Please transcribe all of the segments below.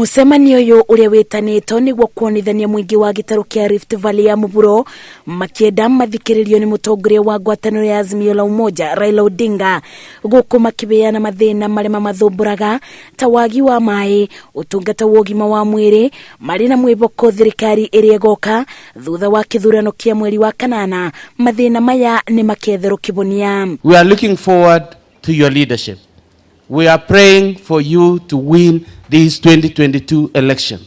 Mucemanio uyu uria witanitwo niguo kuonithania muingi wa gitaro kia Riftt Valley ya muburo makienda mathikiririo ni mutongoria wa ngwataniro ya Azimio la Umoja Raila Odinga guku makibeana mathina marema mathumburaga ta wagi wa mai, utungata wa ũgima wa mwiri mari na mwiboko thirikari iria goka thutha wa kithurano kia mweri wa kanana. Mathina maya ni makethero kibonia. We are looking forward to your leadership. We are praying for you to win this 2022 election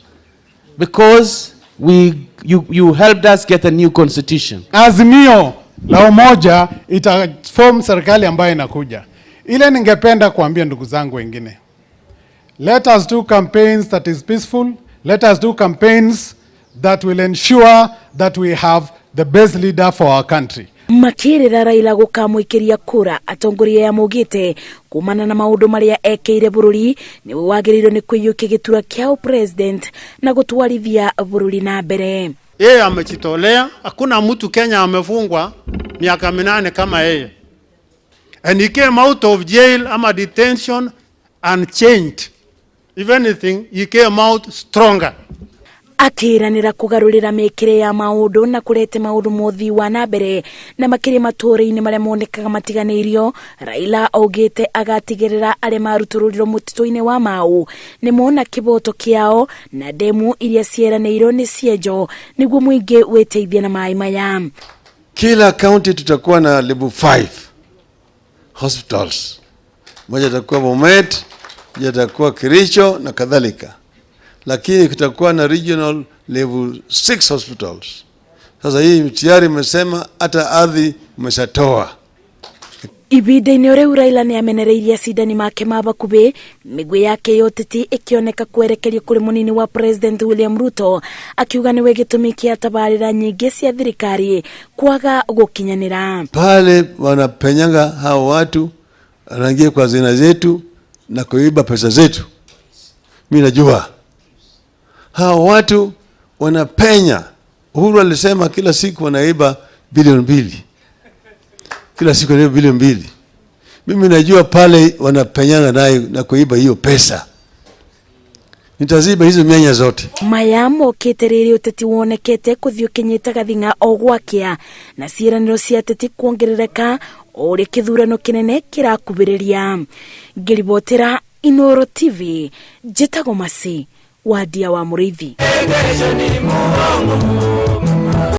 because you helped us get a new constitution. Azimio la Umoja itaform serikali ambayo inakuja. Ile ningependa kuambia ndugu zangu wengine, let us do campaigns that is peaceful. Let us do campaigns that will ensure that we have the best leader for our country. Makĩrĩra Raila gukamũikiria kura atongoria ya mugite kumana na maundu maria ekeire bururi ni wagĩrĩirwo ni kwĩyũkia gĩtura kĩa president na gũtwarithia bururi na mbere. Yeye amejitolea, hakuna mtu Kenya amefungwa miaka 8 kama yeye. And he came out of jail ama detention unchanged. If anything, he came out stronger. Akiranira kugarurira mekire ya maundu na kurete maundu mothi wa nambere na makiri matũũra-inĩ maria monekaga matiganĩirio. Raila augite agatigirira aria marutururirwo mutito-inĩ wa Mau ni mona kiboto kiao na demu iria cieranĩirwo ni cienjo niguo muingi weteithia na mai maya. Kila county tutakuwa na level 5 hospitals. Moja itakuwa Bomet, moja itakuwa Kericho na kadhalika. Lakini kutakuwa na regional level 6 hospitals. Sasa hii tayari mmesema hata ardhi mmeshatoa. Ibida-inĩ ũrĩa Raila ni amenereirie cindani make ma bakubi migwi yake yoteti ikioneka kwerekerio kuri munini wa President William Ruto, akiuga niwe gĩtũmi kĩa tabarĩra nyingĩ cia thirikari kwaga gukinyanira. Pale wanapenyanga hao watu, wanaingia kwa zina zetu na kuiba pesa zetu. Mimi najua hao watu wanapenya. Uhuru alisema kila siku wanaiba bilioni 2. Kila siku wanaiba bilioni 2. Mimi najua pale wanapenyanga nayo na kuiba hiyo pesa. Nitaziba hizo mianya zote. Mayamo ketereri uteti wonekete kuthiũkinyĩte gathinga ogwakia na ciĩranĩro cia teti kuongerereka ori kithurano kinene kirakubĩrĩria. Ngĩribotera Inoro TV, Njĩtagwo Masi, wadia wa Mũrĩithi.